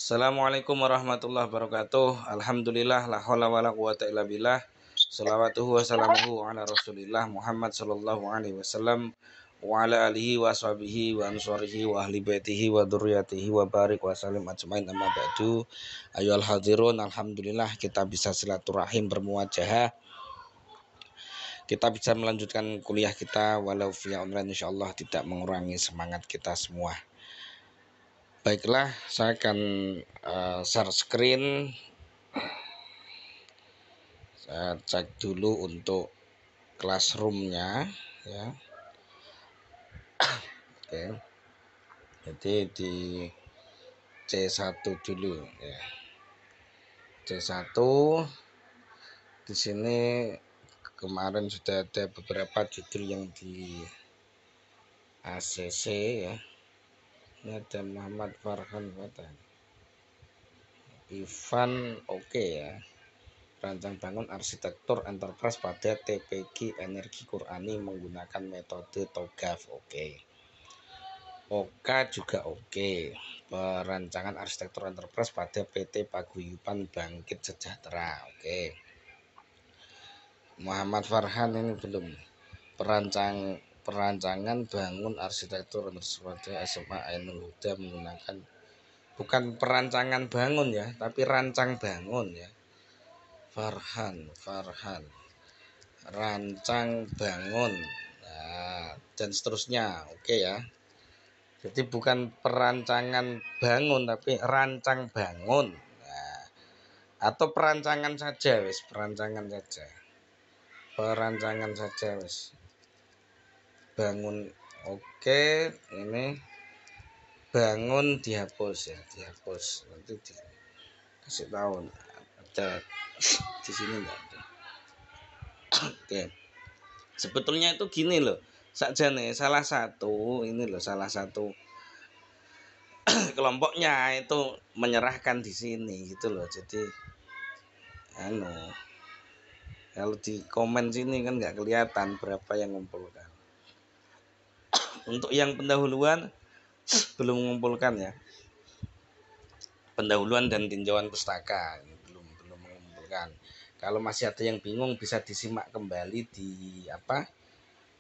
Assalamualaikum warahmatullahi wabarakatuh. Alhamdulillah la haula wala quwata illa billah. Shalawatuhu wassalamuhu ala Rasulillah Muhammad sallallahu alaihi wasallam wa ala alihi wa sahbihi wa ansarihi wa ahli baitihi wa dzurriyyatihi wa barik wa salim ajmain amma ba'du. Ayyuhal hadirun, alhamdulillah kita bisa silaturahim bermuajahah. Kita bisa melanjutkan kuliah kita walau via online, insyaallah tidak mengurangi semangat kita semua. Baiklah, saya akan share screen. Saya cek dulu untuk classroomnya ya. Oke. Jadi di C1 dulu ya. C1 di sini kemarin sudah ada beberapa judul yang di ACC ya. Ini ada Muhammad Farhan Watan. Ivan oke ya. Rancang bangun arsitektur enterprise pada TPG Energi Qur'ani menggunakan metode TOGAF. Oke. Oka juga oke. Perancangan arsitektur enterprise pada PT Paguyuban Bangkit Sejahtera. Oke. Muhammad Farhan ini belum. Perancangan bangun arsitektur enterprise pada SMA Ainul Huda menggunakan, bukan perancangan bangun ya, tapi rancang bangun ya. Farhan rancang bangun, nah, dan seterusnya. Oke ya, jadi bukan perancangan bangun tapi rancang bangun, nah, atau perancangan saja wis, perancangan saja wis, bangun. Oke, ini bangun dihapus ya, dihapus, nanti dikasih tahu ada di sini enggak ada. Oke, sebetulnya itu gini loh saja nih, salah satu kelompoknya itu menyerahkan di sini gitu loh. Jadi kalau di komen sini kan nggak kelihatan berapa yang mengumpulkan. Untuk yang pendahuluan belum mengumpulkan ya, pendahuluan dan tinjauan pustaka belum mengumpulkan. Kalau masih ada yang bingung bisa disimak kembali di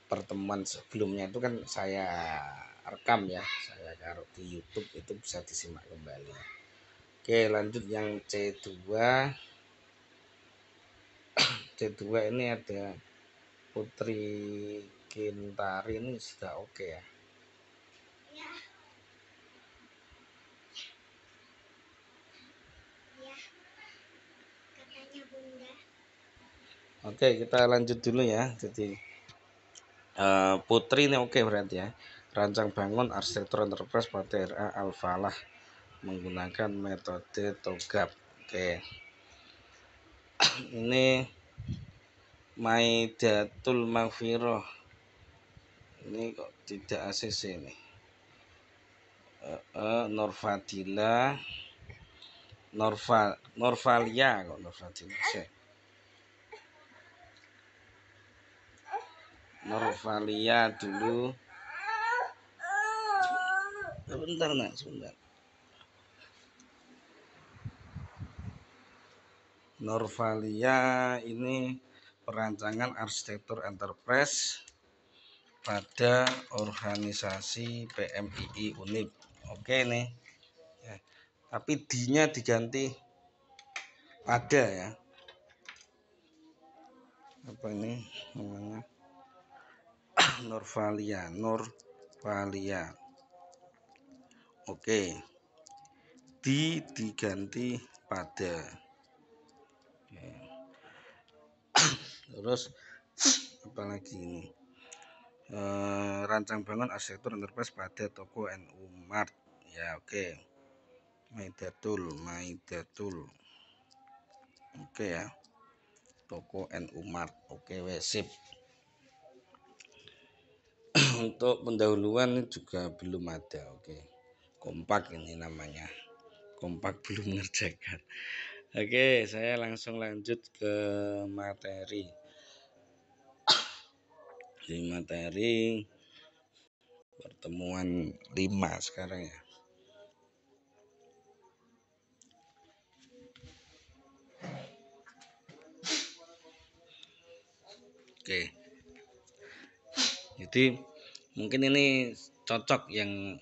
pertemuan sebelumnya, itu kan saya rekam ya, saya taruh di YouTube, itu bisa disimak kembali. Oke, lanjut yang C2. C2 ini ada Putri Kintari, ini sudah oke ya. Oke, kita lanjut dulu ya. Jadi Putri ini oke berarti ya. Rancang bangun arsitektur enterprise pada RA Al-Falah menggunakan metode TOGAF. Oke. Ini Maidatul Maghfirah. Ini kok tidak ACC nih. Norvalia kok Norvadia sih. Norvalia dulu. Sebentar nak, sebentar. Norvalia ini perancangan arsitektur enterprise pada organisasi PMII Unip. Oke nih. Ya. Tapi D-nya diganti pada ya. Apa ini namanya? Norvalia. Oke. Diganti pada. Oke. Terus apalagi ini? Rancang bangun arsitektur enterprise pada toko NU Mart. Ya, oke. Maidatul. Oke ya. Toko NU Mart. Oke, sip. Untuk pendahuluan juga belum ada. Oke. Kompak ini namanya. Kompak belum mengerjakan. Oke, saya langsung lanjut ke materi. Di materi pertemuan 5 sekarang ya. Oke, jadi mungkin ini cocok yang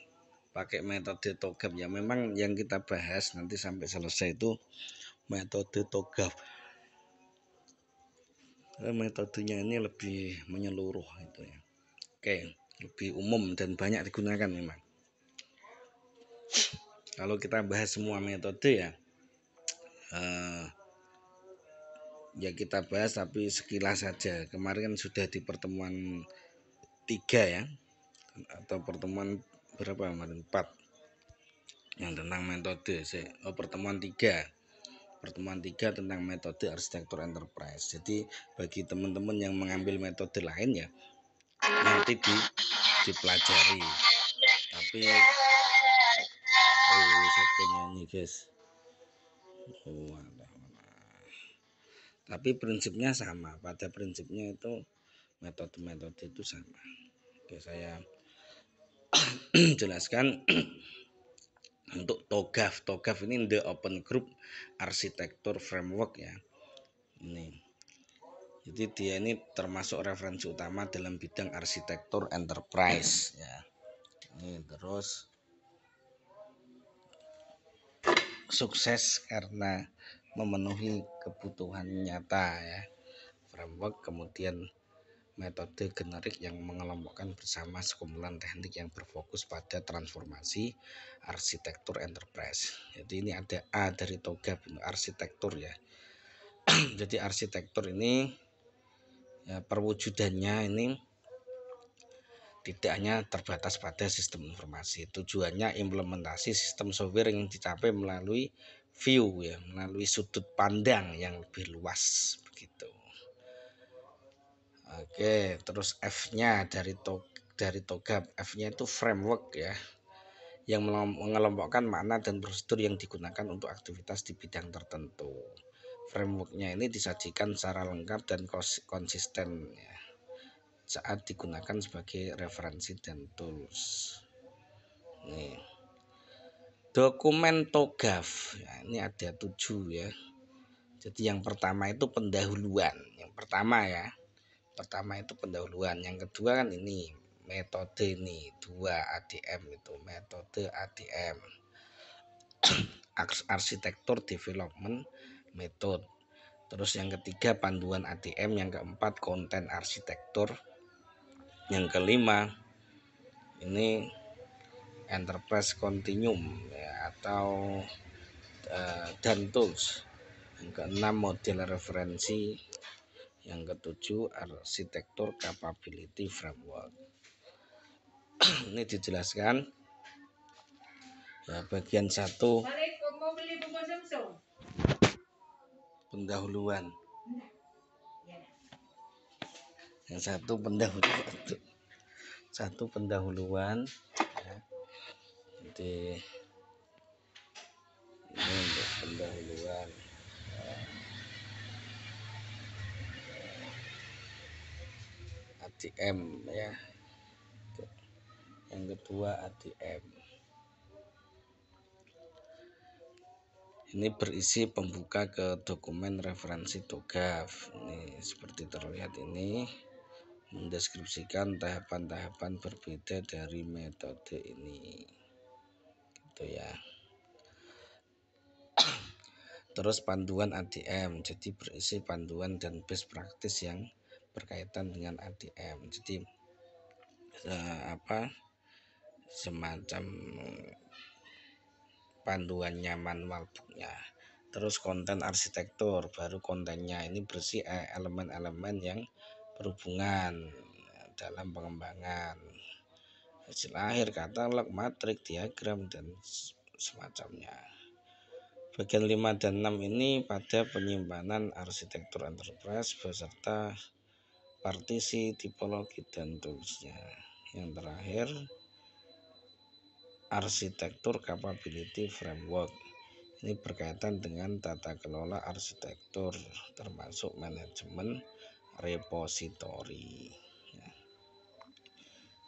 pakai metode TOGAF ya. Memang yang kita bahas nanti sampai selesai itu metode TOGAF. Metodenya ini lebih menyeluruh itu ya. Oke, lebih umum dan banyak digunakan memang. Kalau kita bahas semua metode ya, ya kita bahas tapi sekilas saja. Kemarin kan sudah di pertemuan 3 ya, atau pertemuan berapa kemarin 4 yang tentang metode. Pertemuan 3 tentang metode arsitektur enterprise. Jadi bagi teman-teman yang mengambil metode lain ya nanti dipelajari. Tapi siapa nyanyi guys? Tapi prinsipnya sama. Pada prinsipnya itu metode-metode itu sama. Oke, saya jelaskan untuk TOGAF. TOGAF ini The Open Group Architecture Framework ya. Ini. Jadi dia ini termasuk referensi utama dalam bidang arsitektur enterprise ya. Ini terus sukses karena memenuhi kebutuhan nyata ya. Framework kemudian metode generik yang mengelompokkan bersama sekumpulan teknik yang berfokus pada transformasi arsitektur enterprise. Jadi ini ada A dari TOGAF arsitektur ya. Jadi arsitektur ini ya, perwujudannya ini tidak hanya terbatas pada sistem informasi. Tujuannya implementasi sistem software yang dicapai melalui view ya, melalui sudut pandang yang lebih luas begitu. Oke, terus F-nya dari TOGAF. F-nya itu framework ya, yang mengelompokkan makna dan prosedur yang digunakan untuk aktivitas di bidang tertentu. Frameworknya ini disajikan secara lengkap dan konsisten ya, saat digunakan sebagai referensi dan tools. Nih, dokumen TOGAF ya, ini ada 7 ya. Jadi yang pertama itu pendahuluan. Yang pertama ya, pertama itu pendahuluan. Yang kedua kan ini metode ini 2 ADM itu metode ADM. Arsitektur Development Method. Terus yang ketiga panduan ADM, yang keempat konten arsitektur, yang kelima ini enterprise continuum ya, atau dan tools, yang keenam model referensi, yang ketujuh arsitektur capability framework. Ini dijelaskan ya, bagian 1 pendahuluan. Yang satu pendahuluan ya. Jadi ini untuk pendahuluan ADM ya. Yang kedua ADM. Ini berisi pembuka ke dokumen referensi TOGAF. Ini seperti terlihat ini mendeskripsikan tahapan-tahapan berbeda dari metode ini. Gitu ya. Terus panduan ADM. Jadi berisi panduan dan best practice yang berkaitan dengan ADM. Jadi semacam panduannya, manual booknya. Terus konten arsitektur, baru kontennya ini berisi elemen-elemen yang berhubungan dalam pengembangan, hasil akhir, katalog, matrik, diagram, dan semacamnya. Bagian 5 dan 6 ini pada penyimpanan arsitektur enterprise beserta partisi, tipologi, dan toolsnya. Yang terakhir arsitektur capability framework. Ini berkaitan dengan tata kelola arsitektur termasuk manajemen repositori ya.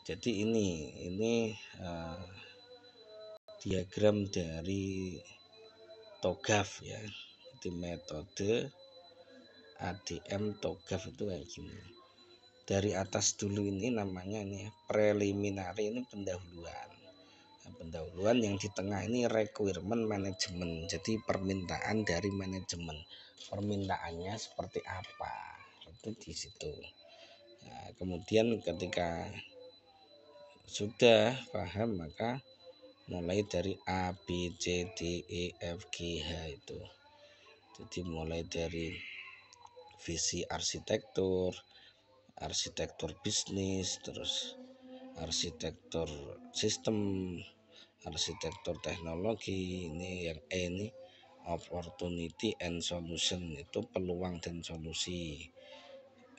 Jadi ini diagram dari TOGAF ya. Jadi metode ADM TOGAF itu kayak gini. dari atas dulu ini namanya ini preliminary, ini pendahuluan. Nah, pendahuluan yang di tengah ini requirement management, jadi permintaan dari manajemen, permintaannya seperti apa itu di situ. Nah, kemudian ketika sudah paham maka mulai dari A, B, C, D, E, F, G, H itu. Jadi mulai dari visi arsitektur, arsitektur bisnis, terus arsitektur sistem, arsitektur teknologi. Ini yang E ini opportunity and solution, itu peluang dan solusi.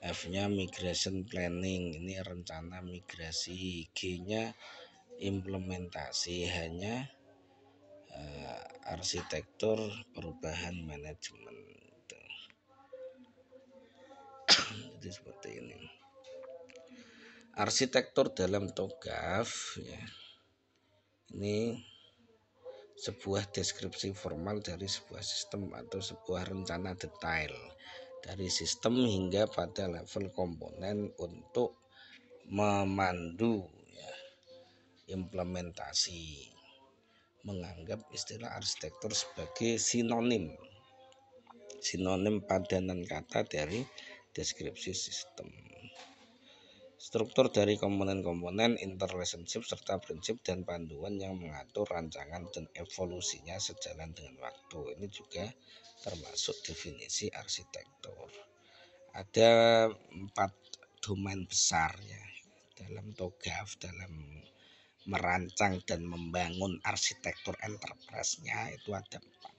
F-nya migration planning, ini rencana migrasi. G-nya implementasi, hanya arsitektur perubahan manajemen. Jadi seperti ini. Arsitektur dalam TOGAF ya, ini sebuah deskripsi formal dari sebuah sistem atau sebuah rencana detail dari sistem hingga pada level komponen untuk memandu ya, implementasi. Menganggap istilah arsitektur sebagai sinonim padanan kata dari deskripsi sistem. Struktur dari komponen-komponen, interrelationship, serta prinsip dan panduan yang mengatur rancangan dan evolusinya sejalan dengan waktu. Ini juga termasuk definisi arsitektur. Ada 4 domain besar ya dalam TOGAF, dalam merancang dan membangun arsitektur enterprise-nya itu ada 4.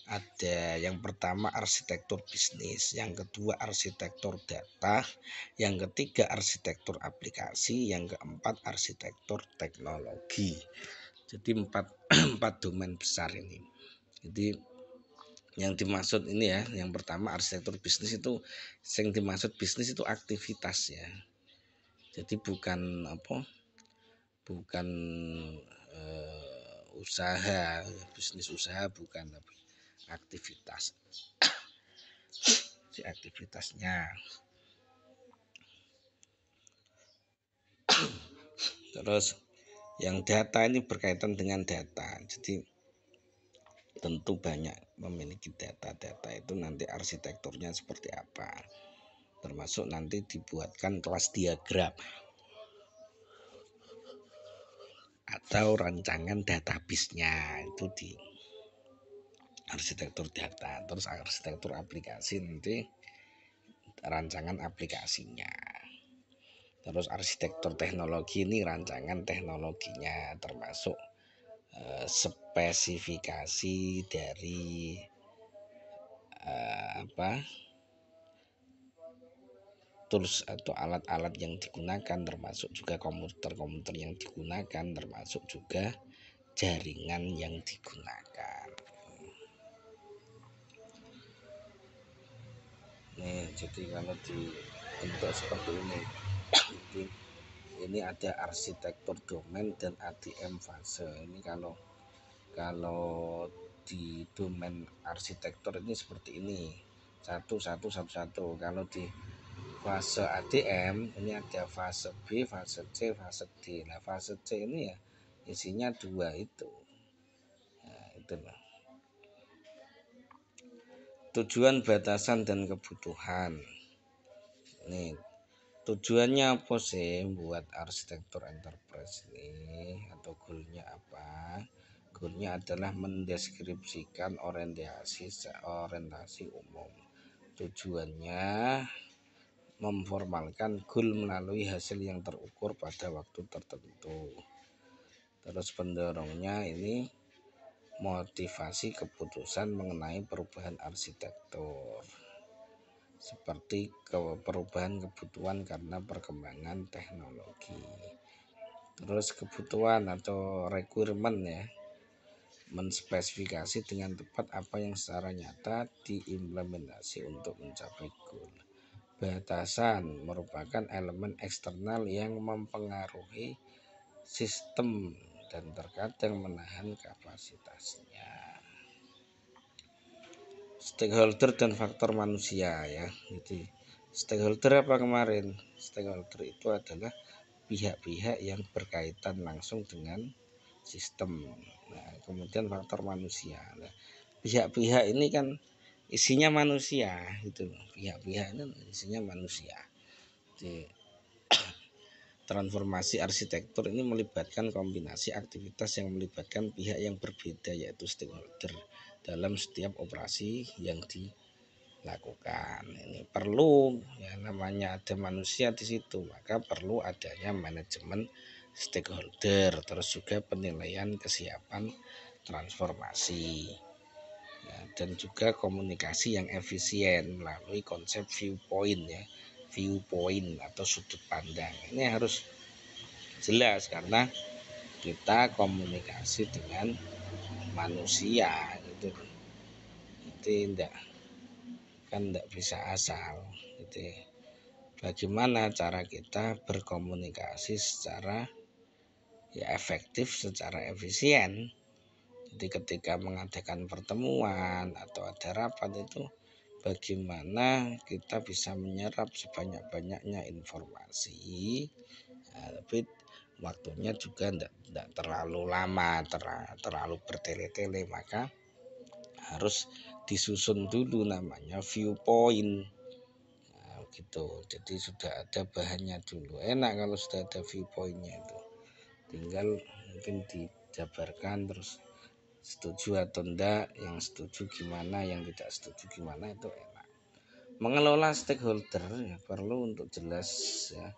Ada yang pertama arsitektur bisnis, yang kedua arsitektur data, yang ketiga arsitektur aplikasi, yang keempat arsitektur teknologi. Jadi 4 domain besar ini. Jadi yang dimaksud ini ya, yang pertama arsitektur bisnis itu, yang dimaksud bisnis itu aktivitas ya. Jadi bukan usaha, bisnis usaha bukan, tapi aktivitas. Si aktivitasnya. Terus yang data ini berkaitan dengan data. Jadi tentu banyak memiliki data itu nanti arsitekturnya seperti apa. Termasuk nanti dibuatkan kelas diagram atau rancangan database-nya itu di arsitektur data. Terus arsitektur aplikasi nanti rancangan aplikasinya. Terus arsitektur teknologi ini rancangan teknologinya, termasuk spesifikasi dari tools atau alat-alat yang digunakan, termasuk juga komputer yang digunakan, termasuk juga jaringan yang digunakan. Nih, jadi kalau dibentuk seperti ini, jadi ini ada arsitektur domain dan ADM fase. Ini kalau di domain arsitektur ini seperti ini, satu. Kalau di fase ADM ini ada fase B, fase C, fase D. Nah fase C ini ya isinya 2 itu. Nah, itulah. Tujuan, batasan, dan kebutuhan. Nih, tujuannya apa sih buat arsitektur enterprise ini, atau goalnya apa? Goalnya adalah mendeskripsikan orientasi umum. Tujuannya memformalkan goal melalui hasil yang terukur pada waktu tertentu. Terus pendorongnya ini motivasi keputusan mengenai perubahan arsitektur, seperti perubahan kebutuhan karena perkembangan teknologi. Terus kebutuhan atau requirement ya, menspesifikasi dengan tepat apa yang secara nyata diimplementasi untuk mencapai goal. Batasan merupakan elemen eksternal yang mempengaruhi sistem dan terkadang menahan kapasitasnya. Stakeholder dan faktor manusia ya. Jadi Stakeholder apa kemarin? Stakeholder itu adalah pihak-pihak yang berkaitan langsung dengan sistem. Nah, kemudian faktor manusia. Nah, pihak-pihak ini kan isinya manusia, itu pihak-pihak ini isinya manusia. Jadi, transformasi arsitektur ini melibatkan kombinasi aktivitas yang melibatkan pihak yang berbeda, yaitu stakeholder dalam setiap operasi yang dilakukan. Ini perlu ya, namanya ada manusia di situ, maka perlu adanya manajemen stakeholder, terus juga penilaian kesiapan transformasi ya, dan juga komunikasi yang efisien melalui konsep viewpoint ya, viewpoint atau sudut pandang. Ini harus jelas karena kita komunikasi dengan manusia gitu. Itu tidak bisa asal gitu. Bagaimana cara kita berkomunikasi secara ya efektif, secara efisien. Jadi ketika mengadakan pertemuan atau ada rapat itu bagaimana kita bisa menyerap sebanyak-banyaknya informasi, tapi waktunya juga tidak terlalu lama, terlalu bertele-tele, maka harus disusun dulu namanya viewpoint. Nah, gitu. Jadi sudah ada bahannya dulu. Enak kalau sudah ada viewpointnya itu. Tinggal mungkin dijabarkan terus setuju atau enggak, yang setuju gimana, yang tidak setuju gimana, itu enak. Mengelola stakeholder ya, perlu untuk jelas ya,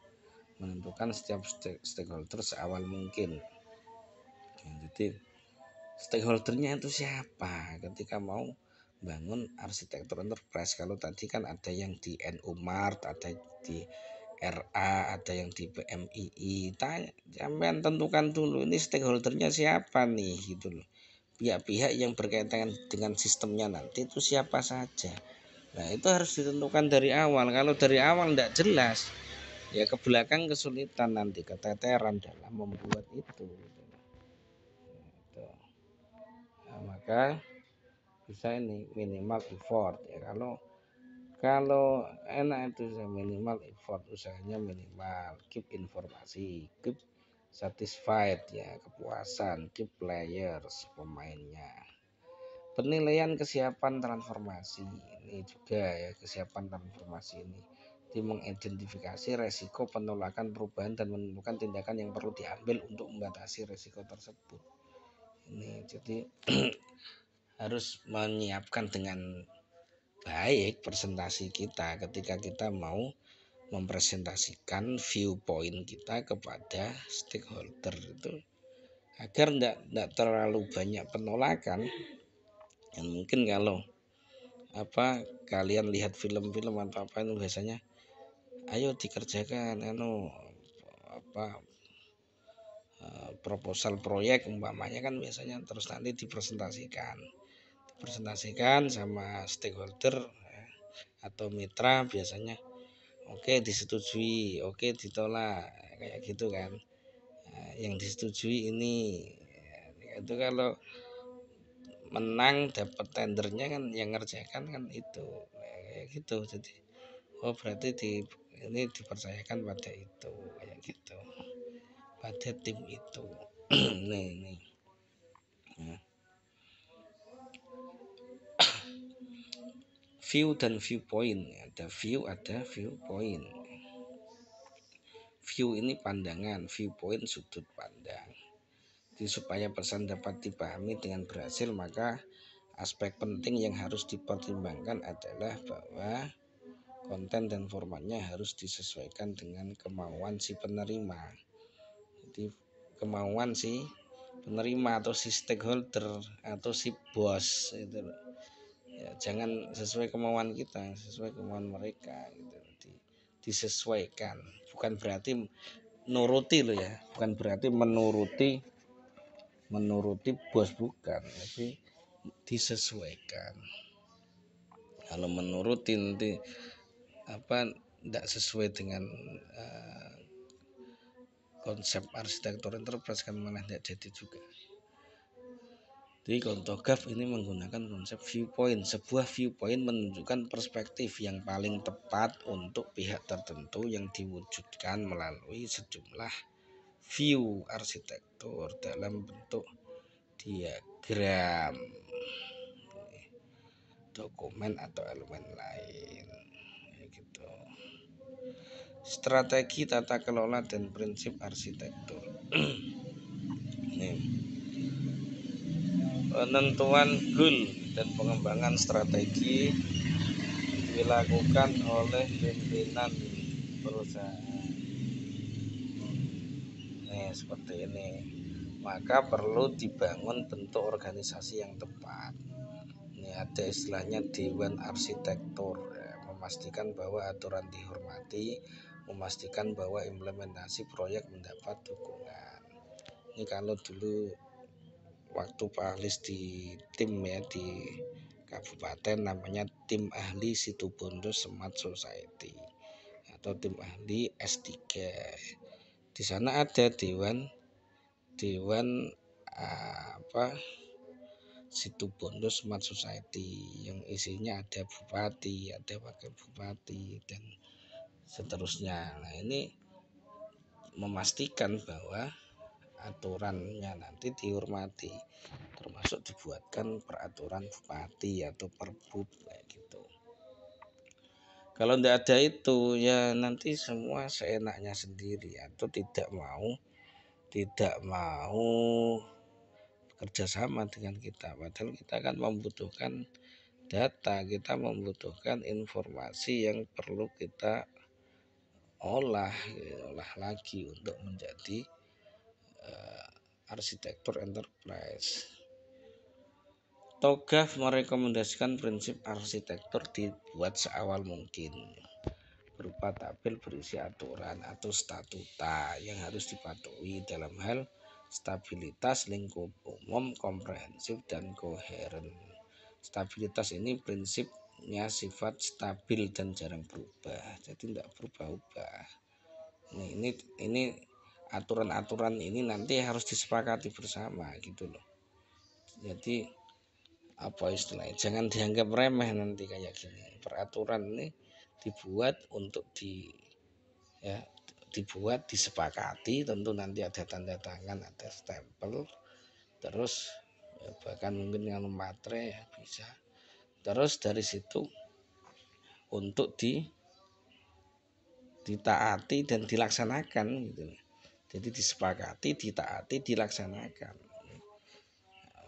menentukan setiap stakeholder seawal mungkin. Jadi stakeholdernya itu siapa ketika mau bangun arsitektur enterprise. Kalau tadi kan ada yang di NU Mart, ada di RA, ada yang di PMII. Tanya, sampean tentukan dulu ini stakeholdernya siapa nih gitu loh. Pihak-pihak yang berkaitan dengan sistemnya nanti itu siapa saja. Nah, itu harus ditentukan dari awal. Kalau dari awal tidak jelas, ya ke belakang kesulitan, nanti keteteran dalam membuat itu. Nah, maka bisa ini minimal effort ya. Kalau enak itu minimal effort, usahanya minimal, keep informasi, keep satisfied ya, kepuasan, keep players, pemainnya. Penilaian kesiapan transformasi ini juga ya, kesiapan transformasi ini di mengidentifikasi resiko penolakan perubahan dan menentukan tindakan yang perlu diambil untuk membatasi resiko tersebut. Ini jadi harus menyiapkan dengan baik presentasi kita ketika kita mau mempresentasikan viewpoint kita kepada stakeholder itu, agar tidak terlalu banyak penolakan. Dan mungkin kalau kalian lihat film-film atau apa itu biasanya ayo dikerjakan proposal proyek umpamanya kan, biasanya terus nanti dipresentasikan sama stakeholder ya, atau mitra biasanya. Oke disetujui, oke ditolak, kayak gitu kan. Nah, yang disetujui ini ya, itu kalau menang dapat tendernya kan yang ngerjakan kan itu kayak gitu. Jadi berarti ini dipercayakan pada itu, kayak gitu, pada tim itu. nih nah, view dan viewpoint, ada viewpoint. View ini pandangan, viewpoint sudut pandang. Jadi supaya pesan dapat dipahami dengan berhasil, maka aspek penting yang harus dipertimbangkan adalah bahwa konten dan formatnya harus disesuaikan dengan kemauan si penerima. Jadi kemauan si penerima atau si stakeholder atau si bos itu ya, jangan sesuai kemauan kita, sesuai kemauan mereka gitu. Disesuaikan, bukan berarti nuruti loh ya, bukan berarti menuruti bos, bukan, tapi disesuaikan. Kalau menuruti nanti tidak sesuai dengan konsep arsitektur enterprise kan malah tidak jadi juga. Jadi kontogaf ini menggunakan konsep viewpoint. Sebuah viewpoint menunjukkan perspektif yang paling tepat untuk pihak tertentu yang diwujudkan melalui sejumlah view arsitektur dalam bentuk diagram, dokumen atau elemen lain. Gitu. Strategi tata kelola dan prinsip arsitektur. Ini. Penentuan goal dan pengembangan strategi dilakukan oleh pimpinan perusahaan. Nih seperti ini. Maka perlu dibangun bentuk organisasi yang tepat. Ini ada istilahnya Dewan Arsitektur, ya, memastikan bahwa aturan dihormati, memastikan bahwa implementasi proyek mendapat dukungan. Ini kalau dulu waktu Pak Alis di tim ya di kabupaten namanya tim ahli Situbondo Smart Society atau tim ahli S3. Di sana ada dewan Situbondo Smart Society yang isinya ada bupati, ada wakil bupati dan seterusnya. Nah, ini memastikan bahwa aturannya nanti dihormati, termasuk dibuatkan peraturan bupati atau perbub kayak gitu. Kalau tidak ada itu ya nanti semua seenaknya sendiri atau tidak mau kerjasama dengan kita. Padahal kita kan membutuhkan data, kita membutuhkan informasi yang perlu kita olah lagi untuk menjadi arsitektur enterprise. Togaf merekomendasikan prinsip arsitektur dibuat seawal mungkin berupa tabel berisi aturan atau statuta yang harus dipatuhi dalam hal stabilitas lingkup umum, komprehensif, dan koheren. Stabilitas ini prinsipnya sifat stabil dan jarang berubah, jadi tidak berubah-ubah. Ini aturan-aturan ini nanti harus disepakati bersama gitu loh. Jadi apa istilahnya, jangan dianggap remeh nanti kayak gini. Peraturan ini dibuat untuk dibuat disepakati, tentu nanti ada tanda tangan, ada stempel, terus ya, bahkan mungkin yang materai ya bisa. Terus dari situ untuk ditaati dan dilaksanakan gitu. Jadi disepakati, ditaati, dilaksanakan.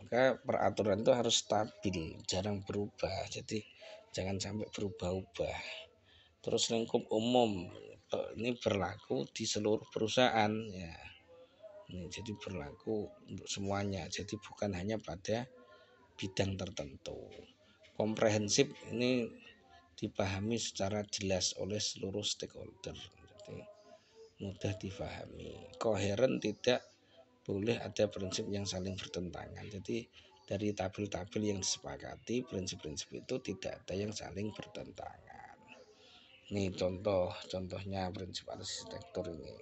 Maka peraturan itu harus stabil, jarang berubah. Jadi jangan sampai berubah-ubah. Terus lingkup umum ini berlaku di seluruh perusahaan ya. Ini jadi berlaku untuk semuanya. Jadi bukan hanya pada bidang tertentu. Komprehensif ini dipahami secara jelas oleh seluruh stakeholder. Jadi mudah dipahami. Koheren tidak boleh ada prinsip yang saling bertentangan. Jadi dari tabel-tabel yang disepakati, prinsip-prinsip itu tidak ada yang saling bertentangan. Ini contohnya prinsip arsitektur ini.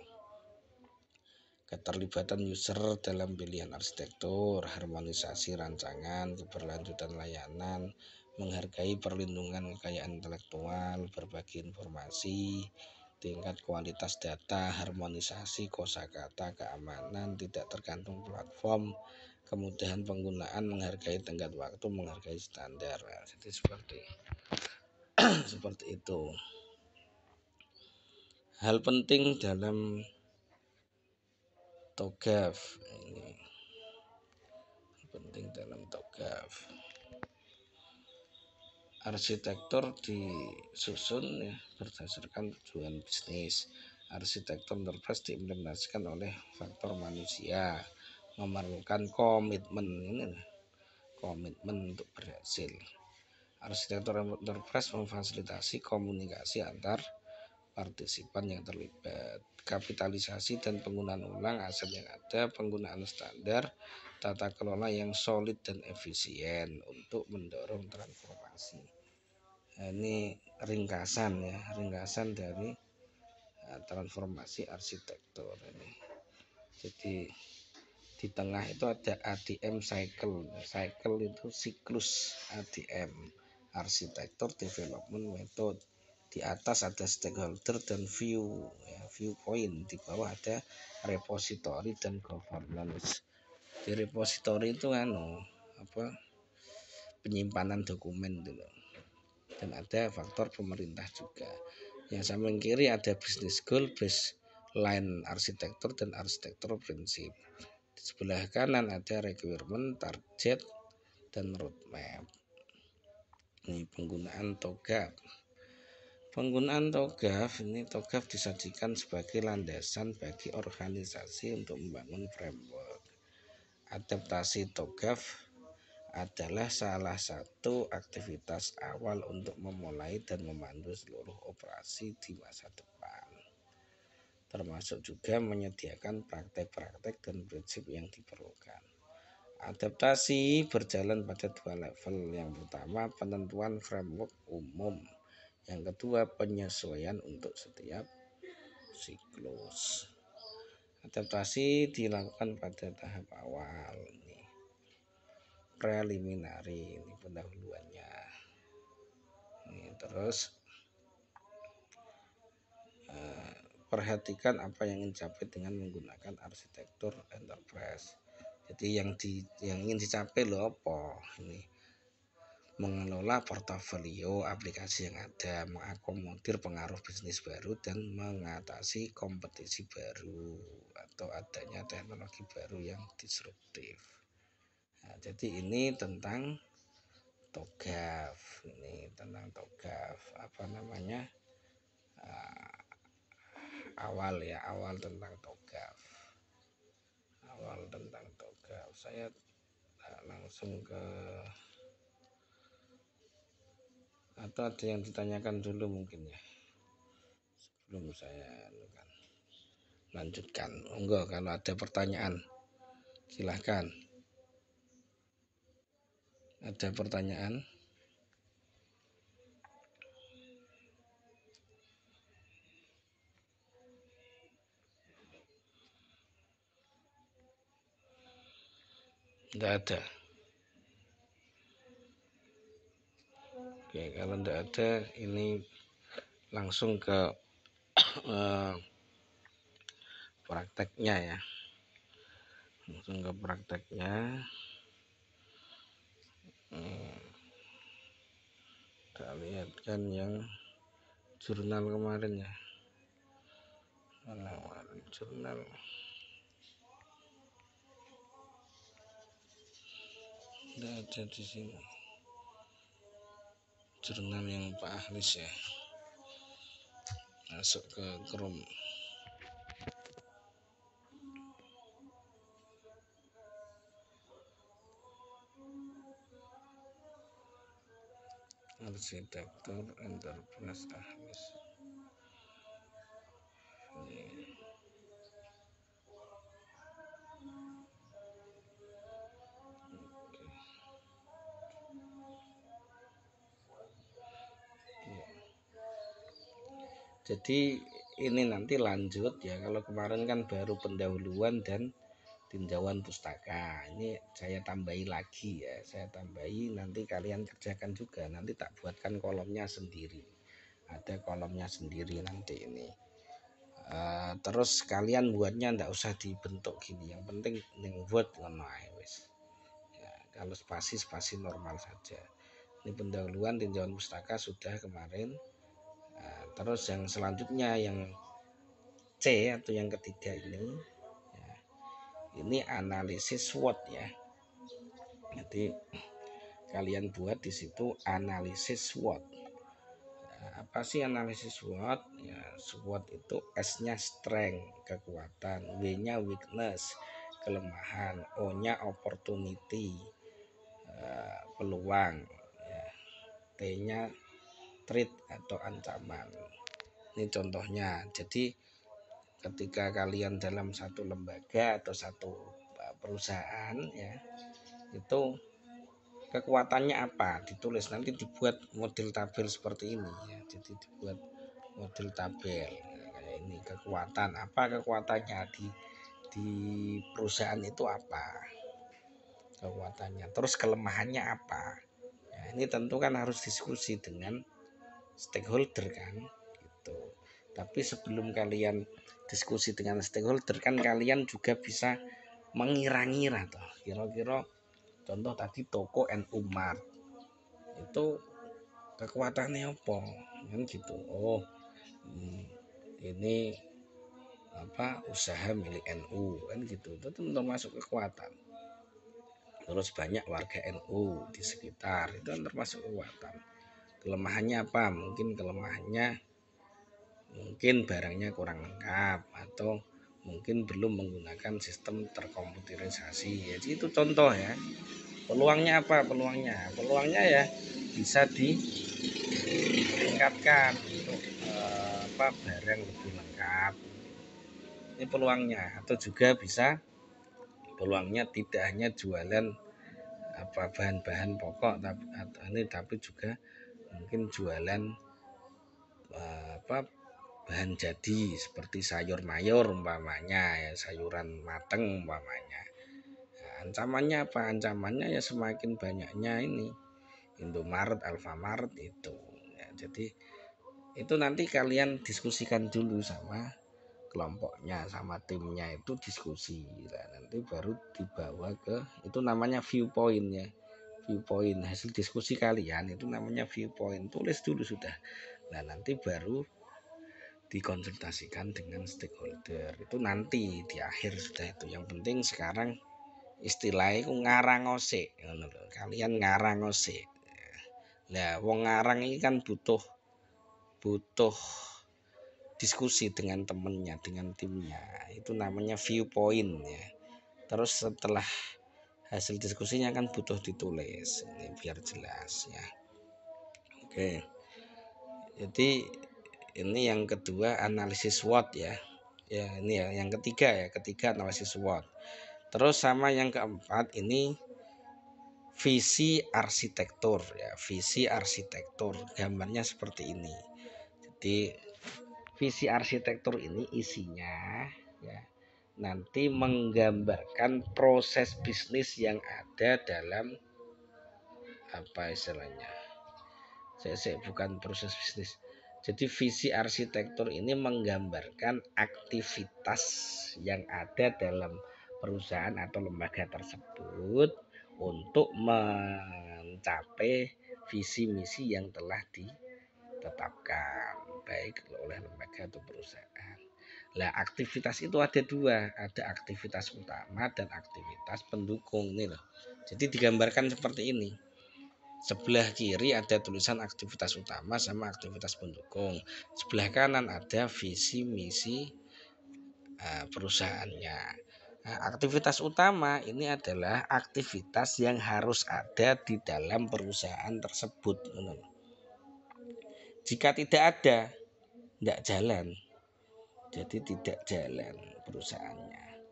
Keterlibatan user dalam pilihan arsitektur, harmonisasi rancangan, keberlanjutan layanan, menghargai perlindungan kekayaan intelektual, berbagi informasi, tingkat kualitas data, harmonisasi kosakata, keamanan, tidak tergantung platform, kemudahan penggunaan, menghargai tenggat waktu, menghargai standar. Jadi seperti itu. Hal penting dalam Togaf ini, penting dalam Togaf. Arsitektur disusun ya, berdasarkan tujuan bisnis. Arsitektur enterprise diimplementasikan oleh faktor manusia, memerlukan komitmen untuk berhasil. Arsitektur enterprise memfasilitasi komunikasi antar partisipan yang terlibat, kapitalisasi dan penggunaan ulang aset yang ada, penggunaan standar, tata kelola yang solid dan efisien untuk mendorong transformasi. Nah, ini ringkasan dari transformasi arsitektur ini. Jadi Di tengah itu ada ADM cycle. Cycle itu siklus ADM, arsitektur development method. Di atas ada stakeholder dan viewpoint. Di bawah ada repository dan governance. Di repository itu penyimpanan dokumen gitu. Dan ada faktor pemerintah juga. Yang samping kiri ada business goal, baseline arsitektur dan arsitektur prinsip. Di sebelah kanan ada requirement, target, dan roadmap. Ini penggunaan TOGAF. Penggunaan TOGAF disajikan sebagai landasan bagi organisasi untuk membangun framework. Adaptasi TOGAF adalah salah satu aktivitas awal untuk memulai dan memandu seluruh operasi di masa depan, termasuk juga menyediakan praktek-praktek dan prinsip yang diperlukan. Adaptasi berjalan pada dua level. Yang pertama, penentuan framework umum. Yang kedua, penyesuaian untuk setiap siklus. Adaptasi dilakukan pada tahap awal. Preliminary, ini pendahuluannya. Terus perhatikan apa yang ingin dicapai dengan menggunakan arsitektur enterprise. Jadi yang ingin dicapai loh apa? Ini mengelola portofolio aplikasi yang ada, mengakomodir pengaruh bisnis baru, dan mengatasi kompetisi baru atau adanya teknologi baru yang disruptif. Nah, jadi ini tentang TOGAF. Awal tentang TOGAF. Saya langsung ke, atau ada yang ditanyakan dulu mungkin ya sebelum saya lanjutkan. Enggak, kalau ada pertanyaan silahkan. Ada pertanyaan? Enggak ada. Oke, kalau enggak ada, ini langsung ke prakteknya ya. Kita lihat kan yang jurnal kemarin ya. Jurnal enggak ada di sini. Jurnal yang Pak Ahlis ya. Masuk ke Chrome. Arsitektur enterprise Ahlis. Jadi ini nanti lanjut ya. Kalau kemarin kan baru pendahuluan dan tinjauan pustaka. Ini saya tambahi lagi ya. Nanti kalian kerjakan juga. Nanti tak buatkan kolomnya sendiri. Ada kolomnya sendiri nanti ini. Terus kalian buatnya ndak usah dibentuk gini. Yang penting buat ngono wis. Ya, kalau spasi normal saja. Ini pendahuluan tinjauan pustaka sudah kemarin. Terus yang selanjutnya yang C atau yang ketiga ini analisis SWOT ya. Jadi kalian buat di situ analisis SWOT. Apa sih analisis SWOT? Ya, SWOT itu S-nya strength, kekuatan, W-nya weakness, kelemahan, O-nya opportunity, peluang, ya. T-nya threat atau ancaman. Ini contohnya. Jadi ketika kalian dalam satu lembaga atau satu perusahaan ya, itu kekuatannya apa ditulis, nanti dibuat model tabel seperti ini ya. Jadi dibuat model tabel kayak ini, kekuatan apa, kekuatannya di perusahaan itu apa kekuatannya, terus kelemahannya apa. Ya, ini tentu kan harus diskusi dengan stakeholder kan gitu. Tapi sebelum kalian diskusi dengan stakeholder kan kalian juga bisa mengira-ngira toh, kira-kira contoh tadi toko NU Mart itu kekuatannya apa kan gitu. Oh, ini apa usaha milik NU kan gitu, itu termasuk kekuatan. Terus banyak warga NU di sekitar, itu kan termasuk kekuatan. Kelemahannya apa? Mungkin barangnya kurang lengkap atau mungkin belum menggunakan sistem terkomputerisasi. Jadi itu contoh ya. Peluangnya apa? Peluangnya ya bisa ditingkatkan untuk barang lebih lengkap. Ini peluangnya. Atau juga bisa peluangnya tidak hanya jualan bahan-bahan pokok tapi juga mungkin jualan bahan jadi seperti sayur mayur umpamanya ya, sayuran mateng umpamanya. Nah, ancamannya apa? Ancamannya ya semakin banyaknya ini Indomaret, Alfamart itu ya, jadi itu nanti kalian diskusikan dulu sama kelompoknya, sama timnya, itu diskusi. Nah, nanti baru dibawa ke itu namanya viewpoint ya. Viewpoint hasil diskusi kalian itu namanya viewpoint, tulis dulu sudah. Nah nanti baru dikonsultasikan dengan stakeholder, itu nanti di akhir sudah. Itu yang penting sekarang istilahnya ngarang ose, kalian ngarang ose. Nah wong ngarang ini kan butuh diskusi dengan temennya, dengan timnya, itu namanya viewpoint ya. Terus setelah hasil diskusinya kan butuh ditulis ini biar jelas ya. Oke, jadi ini yang kedua analisis SWOT ya. Ya ini ya yang ketiga analisis SWOT. Terus sama yang keempat ini visi arsitektur ya, visi arsitektur gambarnya seperti ini. Jadi visi arsitektur ini isinya ya nanti menggambarkan proses bisnis yang ada dalam apa istilahnya, saya bukan proses bisnis. Jadi visi arsitektur ini menggambarkan aktivitas yang ada dalam perusahaan atau lembaga tersebut untuk mencapai visi misi yang telah ditetapkan baik oleh lembaga atau perusahaan. Nah, aktivitas itu ada dua, ada aktivitas utama dan aktivitas pendukung nih loh. Jadi digambarkan seperti ini. Sebelah kiri ada tulisan aktivitas utama sama aktivitas pendukung. Sebelah kanan ada visi misi perusahaannya. Nah, aktivitas utama ini adalah aktivitas yang harus ada di dalam perusahaan tersebut. Jika tidak ada, tidak jalan. Jadi tidak jalan perusahaannya.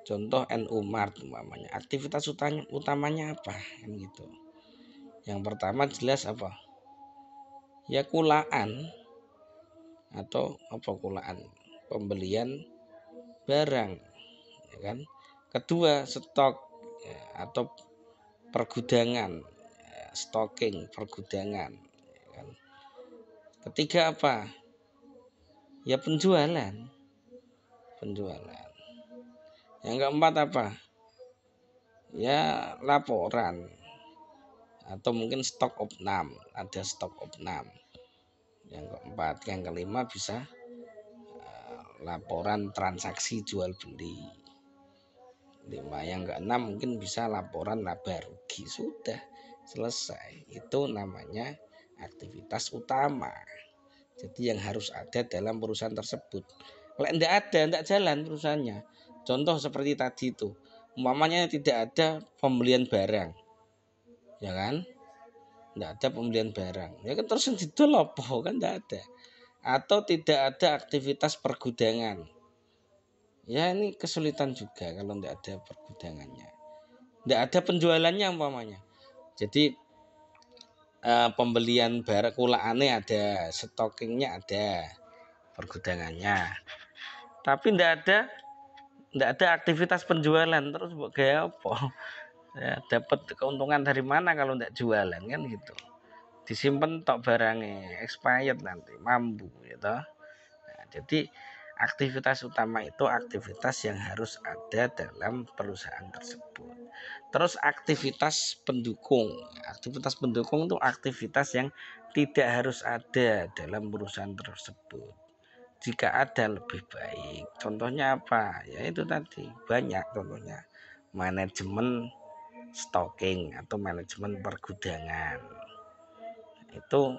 Contoh NU Mart umpamanya, aktivitas utamanya apa? Kan gitu. Yang pertama jelas apa? Ya kulaan atau apa kulaan? Pembelian barang, ya kan? Kedua stok ya, atau pergudangan, ya, stocking pergudangan. Ya kan? Ketiga apa? Ya penjualan. Yang keempat apa? Ya laporan atau mungkin stok opnam, ada stok opnam. Yang keempat, yang kelima bisa laporan transaksi jual beli. 5, yang keenam mungkin bisa laporan laba rugi. Sudah selesai, itu namanya aktivitas utama. Jadi yang harus ada dalam perusahaan tersebut. Kalau tidak ada, tidak jalan perusahaannya. Contoh seperti tadi itu, umpamanya tidak ada pembelian barang, ya kan? Tidak ada pembelian barang, ya kan, terus didol apa kan tidak ada. Atau tidak ada aktivitas pergudangan, ya ini kesulitan juga kalau tidak ada pergudangannya, tidak ada penjualannya umpamanya. Jadi pembelian barang kulaannya ada, stockingnya ada, pergudangannya, tapi tidak ada ndak ada aktivitas penjualan, terus kayak apa? Ya, dapat keuntungan dari mana kalau ndak jualan kan gitu. Disimpan tok barangnya, expired nanti, mampu gitu. Nah, jadi aktivitas utama itu aktivitas yang harus ada dalam perusahaan tersebut. Terus aktivitas pendukung. Aktivitas pendukung itu aktivitas yang tidak harus ada dalam perusahaan tersebut. Jika ada lebih baik. Contohnya apa? Ya itu tadi, banyak contohnya. Manajemen stocking atau manajemen pergudangan. Itu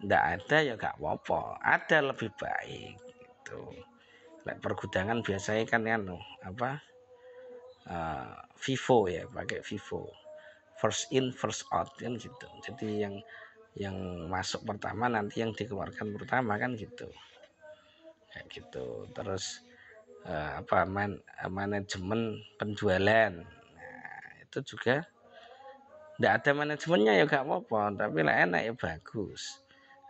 ndak ada ya gak apa-apa, ada lebih baik gitu. Like pergudangan biasanya kan apa Vivo ya, pakai Vivo first in first out kan gitu. Jadi yang masuk pertama nanti yang dikeluarkan pertama kan gitu, kayak gitu. Terus manajemen penjualan, nah itu juga ndak ada manajemennya ya gak apa-apa, tapi lah enak ya bagus.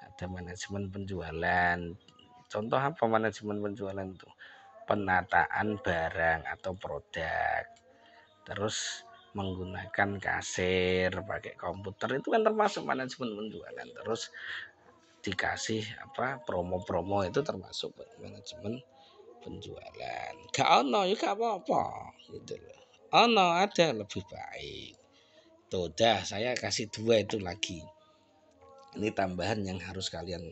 Ada manajemen penjualan. Contoh apa manajemen penjualan itu? Penataan barang atau produk. Terus menggunakan kasir, pakai komputer, itu kan termasuk manajemen penjualan. Terus dikasih promo-promo, itu termasuk manajemen penjualan. Gak ono ya gak apa-apa gitu loh. Ono ada lebih baik. Tuh dah, saya kasih 2 itu lagi. Ini tambahan yang harus kalian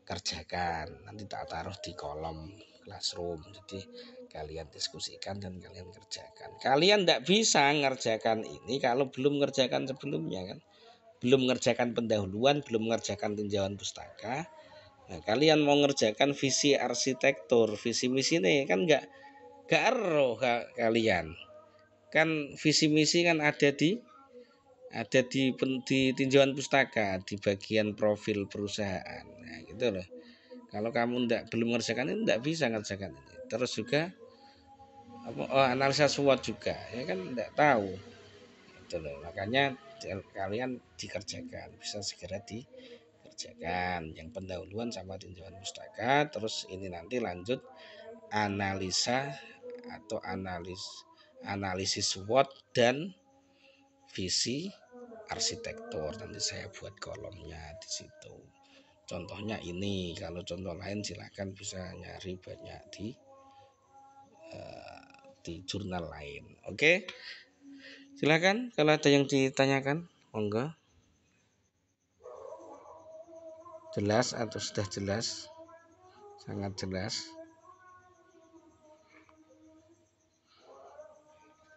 kerjakan. Nanti tak taruh di kolom classroom. Jadi kalian diskusikan dan kalian kerjakan. Kalian tidak bisa ngerjakan ini kalau belum ngerjakan sebelumnya kan. Belum ngerjakan pendahuluan, belum ngerjakan tinjauan pustaka. Nah, kalian mau ngerjakan visi arsitektur, visi misi ini kan nggak ero kalian. Kan visi misi kan ada di tinjauan pustaka di bagian profil perusahaan. Nah, gitu loh. Kalau kamu belum mengerjakan ini, tidak bisa ngerjakan ini. Terus juga analisa SWOT juga, ya kan tidak tahu. Itu loh. Makanya kalian dikerjakan, bisa segera dikerjakan. Yang pendahuluan sama tinjauan pustaka, terus ini nanti lanjut analisa atau analisis SWOT dan visi arsitektur. Nanti saya buat kolomnya di situ. Contohnya ini, kalau contoh lain silahkan bisa nyari banyak di jurnal lain. Oke, silakan kalau ada yang ditanyakan, monggo. Jelas atau sudah jelas? Sangat jelas.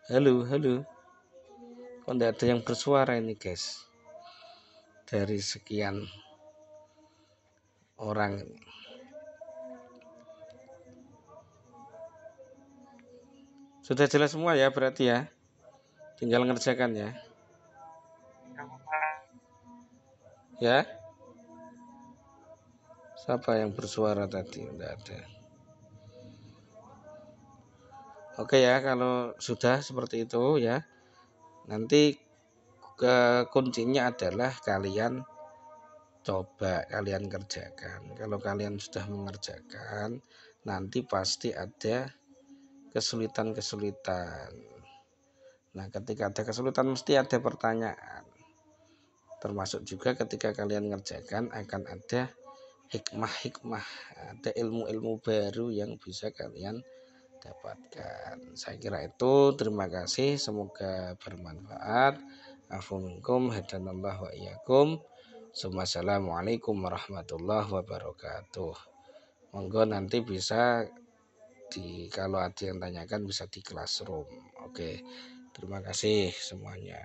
Halo. Kok tidak ada yang bersuara ini guys? Dari sekian orang ini. Sudah jelas semua ya berarti ya. Tinggal ngerjakan ya. Ya. Siapa yang bersuara tadi? Tidak ada. Oke ya, kalau sudah seperti itu ya. Nanti kuncinya adalah kalian coba, kalian kerjakan. Kalau kalian sudah mengerjakan, nanti pasti ada kesulitan-kesulitan. Nah, ketika ada kesulitan mesti ada pertanyaan. Termasuk juga ketika kalian ngerjakan akan ada hikmah-hikmah, ada ilmu-ilmu baru yang bisa kalian dapatkan. Saya kira itu. Terima kasih, semoga bermanfaat. Afu minkum, hadanallah wa iyyakum. Assalamualaikum warahmatullahi wabarakatuh. Monggo nanti bisa kalau ada yang tanyakan bisa di classroom. Oke, terima kasih semuanya.